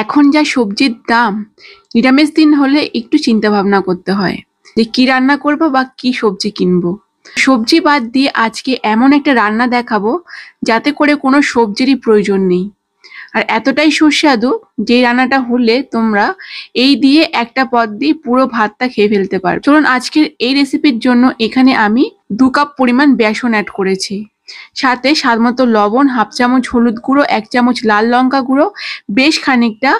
এখন যা সবজির দাম, নিরামিষ দিন হলে একটু চিন্তা ভাবনা করতে হয় যে কি রান্না করব বা কি সবজি কিনবো। সবজি বাদ দিয়ে আজকে এমন একটা রান্না দেখাবো যাতে করে কোনো সবজিরই প্রয়োজন নেই, আর এতটাই সুস্বাদু যে রান্নাটা হলে তোমরা এই দিয়ে একটা পদ দিয়ে পুরো ভাতটা খেয়ে ফেলতে পারবে। চলুন আজকের এই রেসিপির জন্য এখানে আমি 2 কাপ পরিমাণ বেসন অ্যাড করেছি, সাথে স্বাদ মতো লবণ, হাফ চামচ হলুদ গুঁড়ো, 1 চামচ লাল লঙ্কা গুঁড়ো, বেশ খানিকটা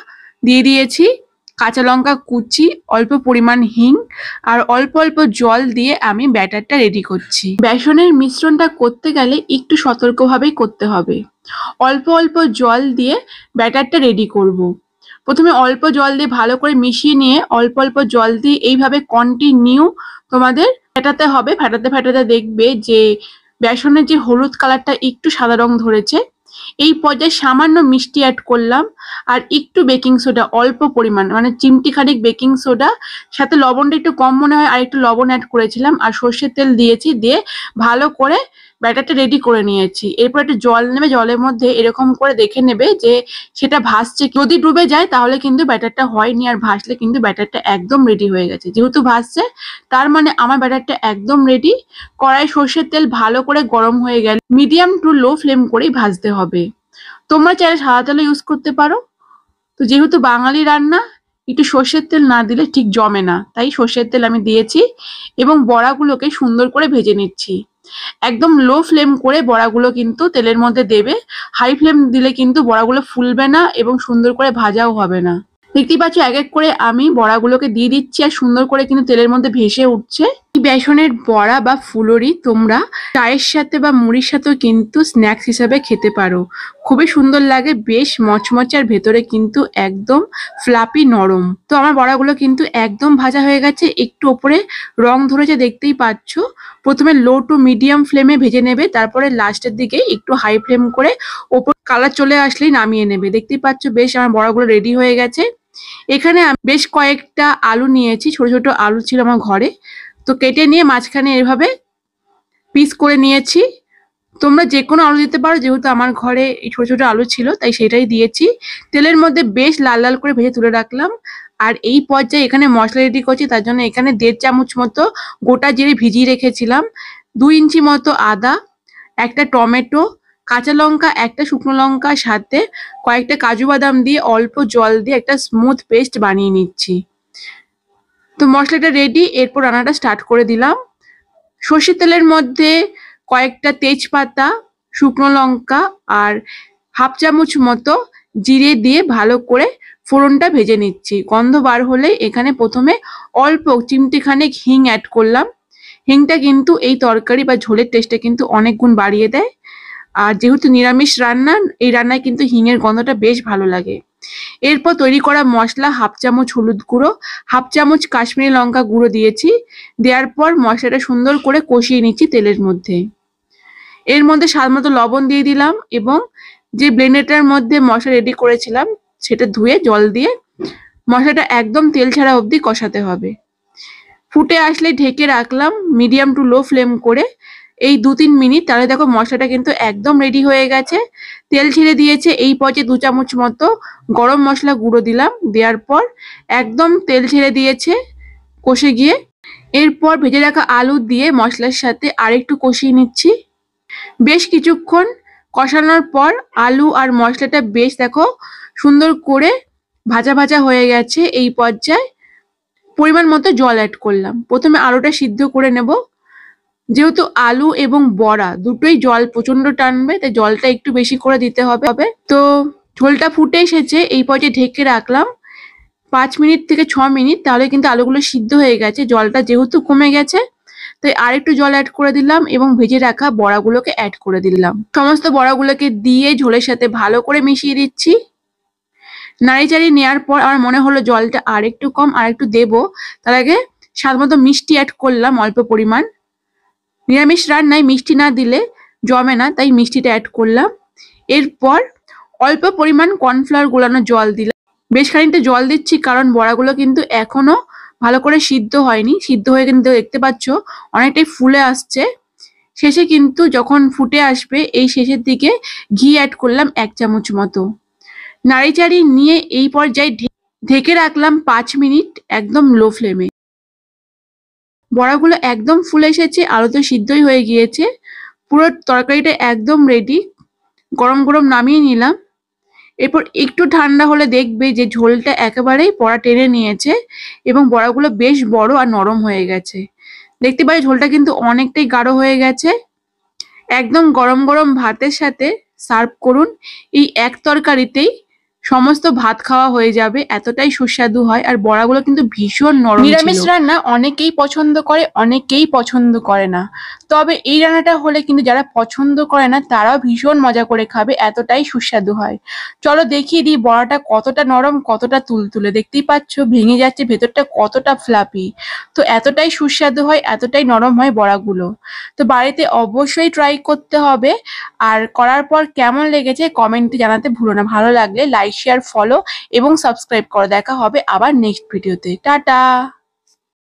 দিয়ে দিয়েছি কাঁচা লঙ্কা কুচি, অল্প পরিমাণ হিং আর অল্প অল্প জল দিয়ে আমি ব্যাটারটা রেডি করছি। বেসনের মিশ্রণটা করতে গেলে একটু সতর্কভাবেই করতে হবে। অল্প অল্প জল দিয়ে ব্যাটারটা রেডি করব। প্রথমে অল্প জল দিয়ে ভালো করে মিশিয়ে নিয়ে অল্প অল্প জল দিয়ে এইভাবে কন্টিনিউ তোমাদের ফেটাতে হবে। ফেটাতে ফেটাতে দেখবে যে বেসনের যে হলুদ কালারটা একটু সাদা রং ধরেছে। এই পর্যায়ে সামান্য মিষ্টি অ্যাড করলাম আর একটু বেকিং সোডা, অল্প পরিমাণ মানে চিমটি খানিক বেকিং সোডা, সাথে লবণটা একটু কম মনে হয় আর একটু লবণ অ্যাড করেছিলাম, আর সর্ষের তেল দিয়েছি, দিয়ে ভালো করে ব্যাটারটা রেডি করে নিয়েছি। এরপর একটু জল নেবে, জলের মধ্যে এরকম করে দেখে নেবে যে সেটা ভাসছে, যদি ডুবে যায় তাহলে কিন্তু ব্যাটারটা হয়নি, আর ভাসলে কিন্তু ব্যাটারটা একদম রেডি হয়ে গেছে। যেহেতু ভাসছে তার মানে আমার ব্যাটারটা একদম রেডি। কড়াই সর্ষের তেল ভালো করে গরম হয়ে গেলে মিডিয়াম টু লো ফ্লেম করেই ভাজতে হবে। তোমরা চাইলে সাদা তেলও ইউজ করতে পারো। তো যেহেতু বাঙালি রান্না, একটু সর্ষের তেল না দিলে ঠিক জমে না, তাই সর্ষের তেল আমি দিয়েছি এবং বড়াগুলোকে সুন্দর করে ভেজে নিচ্ছি। একদম লো ফ্লেম করে বড়াগুলো কিন্তু তেলের মধ্যে দেবে, হাই ফ্লেম দিলে কিন্তু বড়াগুলো ফুলবে না এবং সুন্দর করে ভাজাও হবে না। দেখতেই পাচ্ছ এক এক করে আমি বড়াগুলোকে দিয়ে দিচ্ছি আর সুন্দর করে কিন্তু তেলের মধ্যে ভেসে উঠছে। এই বেসনের বড়া বা ফুলুরি তোমরা চায়ের সাথে বা মুড়ির সাথেও কিন্তু স্ন্যাক্স হিসাবে খেতে পারো। খুবই সুন্দর লাগে, বেশ মচমচে আর ভেতরে কিন্তু একদম ফ্লাপি নরম। তো আমার বড়াগুলো কিন্তু একদম ভাজা হয়ে গেছে, একটু ওপরে রং ধরেছে দেখতেই পাচ্ছ। প্রথমে লো টু মিডিয়াম ফ্লেমে ভেজে নেবে, তারপরে লাস্টের দিকে একটু হাই ফ্লেম করে ওপর কালার চলে আসলেই নামিয়ে নেবে। দেখতেই পাচ্ছ বেশ আমার বড়াগুলো রেডি হয়ে গেছে। এখানে আমি বেশ কয়েকটা আলু নিয়েছি, ছোট ছোট আলু ছিল আমার ঘরে, তো কেটে নিয়ে মাঝখানে এভাবে পিস করে নিয়েছি। তোমরা যে কোনো আলু দিতে পারো, যেহেতু আমার ঘরে এই ছোট ছোট আলু ছিল তাই সেটাই দিয়েছি। তেলের মধ্যে বেশ লাল লাল করে ভেজে তুলে রাখলাম। আর এই পর্যায়ে এখানে মশলা রেডি করছি, তার জন্য এখানে 1.5 চামচ মতো গোটা জিরে ভিজিয়ে রেখেছিলাম, 2 ইঞ্চি মতো আদা, একটা টমেটো, কাঁচা লঙ্কা, একটা শুকনো লঙ্কা, সাথে কয়েকটা কাজু বাদাম দিয়ে অল্প জল দিয়ে একটা স্মুথ পেস্ট বানিয়ে নিচ্ছি। তো মশলাটা রেডি, এরপর রান্নাটা স্টার্ট করে দিলাম। সর্ষের তেলের মধ্যে কয়েকটা তেজপাতা, শুকনো লঙ্কা আর হাফ চামচ মতো জিরে দিয়ে ভালো করে ফোড়নটা ভেজে নিচ্ছি। গন্ধ বার হলেই এখানে প্রথমে অল্প চিমটি খানেক হিং অ্যাড করলাম। হিংটা কিন্তু এই তরকারি বা ঝোলের টেস্টটা কিন্তু অনেক গুণ বাড়িয়ে দেয়, আর যেহেতু নিরামিষ রান্না, এই রান্নায় কিন্তু হিঙের গন্ধটা বেশ ভালো লাগে। এরপর তৈরি করা মশলা, হাফ চামচ হলুদ গুঁড়ো, হাফ চামচ কাশ্মীরি লঙ্কা গুঁড়ো দিয়েছি। দেওয়ার পর মশলাটা সুন্দর করে কষিয়ে নিচ্ছি তেলের মধ্যে। এর মধ্যে স্বাদ মতো লবণ দিয়ে দিলাম এবং যে ব্লেন্ডারটার মধ্যে মশলা রেডি করেছিলাম সেটা ধুয়ে জল দিয়ে মশলাটা একদম তেল ছাড়া অবধি কষাতে হবে। ফুটে আসলে ঢেকে রাখলাম মিডিয়াম টু লো ফ্লেম করে এই 2-3 মিনিট। তাহলে দেখো মশলাটা কিন্তু একদম রেডি হয়ে গেছে, তেল ছেড়ে দিয়েছে। এই পর্যায়ে 2 চামচ মতো গরম মশলা গুঁড়ো দিলাম, দেওয়ার পর একদম তেল ছেড়ে দিয়েছে কষে গিয়ে। এরপর ভেজে রাখা আলু দিয়ে মশলার সাথে আরেকটু কষিয়ে নিচ্ছি। বেশ কিছুক্ষণ কষানোর পর আলু আর মশলাটা বেশ দেখো সুন্দর করে ভাজা ভাজা হয়ে গেছে। এই পর্যায়ে পরিমাণ মতো জল অ্যাড করলাম। প্রথমে আলুটা সিদ্ধ করে নেব, যেহেতু আলু এবং বড়া দুটোই জল প্রচন্ড টানবে, তাই জলটা একটু বেশি করে দিতে হবে। তো ঝোলটা ফুটে এসেছে, এই পর্যায়ে ঢেকে রাখলাম 5 মিনিট থেকে 6 মিনিট, তাহলে কিন্তু আলুগুলো সিদ্ধ হয়ে গেছে। জলটা যেহেতু কমে গেছে তাই আরেকটু জল অ্যাড করে দিলাম এবং ভেজে রাখা বড়াগুলোকে অ্যাড করে দিলাম। সমস্ত বড়াগুলোকে দিয়ে ঝোলের সাথে ভালো করে মিশিয়ে দিচ্ছি। নাড়িচাড়ি নেওয়ার পর আমার মনে হলো জলটা আর একটু কম, আর একটু দেবো। তার আগে স্বাদ মতো মিষ্টি অ্যাড করলাম অল্প পরিমাণ। নিরামিষ রান্নায় মিষ্টি না দিলে জমে না, তাই মিষ্টিটা অ্যাড করলাম। এরপর অল্প পরিমাণ কর্নফ্লাওয়ার গোলানো জল দিলাম। বেশ খানিকটা জল দিচ্ছি কারণ বড়াগুলো কিন্তু এখনো ভালো করে সিদ্ধ হয়নি। সিদ্ধ হয়ে কিন্তু দেখতে পাচ্ছ অনেকটাই ফুলে আসছে। শেষে কিন্তু যখন ফুটে আসবে এই শেষের দিকে ঘি অ্যাড করলাম 1 চামচ মতো। নাড়িচাড়ি নিয়ে এই পর্যায়ে ঢেকে রাখলাম 5 মিনিট একদম লো ফ্লেমে। বড়াগুলো একদম ফুলে এসেছে, আলু তো সিদ্ধই হয়ে গিয়েছে, পুরো তরকারিটা একদম রেডি। গরম গরম নামিয়ে নিলাম। এরপর একটু ঠান্ডা হলে দেখবে যে ঝোলটা একেবারেই বড়া টেনে নিয়েছে এবং বড়াগুলো বেশ বড় আর নরম হয়ে গেছে। দেখতে পাই ঝোলটা কিন্তু অনেকটাই গাঢ় হয়ে গেছে। একদম গরম গরম ভাতের সাথে সার্ভ করুন। এই এক তরকারিতেই সমস্ত ভাত খাওয়া হয়ে যাবে, এতটাই সুস্বাদু হয়। আর বড়াগুলো কিন্তু ভীষণ নরম ছিল। নিরামিষ রান্না অনেকেই পছন্দ করে, অনেকেই পছন্দ করে না, তবে এই রান্নাটা হলে কিন্তু যারা পছন্দ করে না তারাও ভীষণ মজা করে খাবে, এতটাই সুস্বাদু হয়। চলো দেখিয়ে দিই বড়াটা কতটা নরম, কতটা তুলতুলে। দেখতেই পাচ্ছ ভেঙে যাচ্ছে, ভেতরটা কতটা ফ্লাপি। তো এতটাই সুস্বাদু হয়, এতটাই নরম হয় বড়াগুলো। তো বাড়িতে অবশ্যই ট্রাই করতে হবে। আর করার পর কেমন লেগেছে কমেন্টে জানাতে ভুলো না। ভালো লাগলে লাইক, শেয়ার, ফলো এবং সাবস্ক্রাইব করো। দেখা হবে আবার নেক্সট ভিডিওতে। টাটা।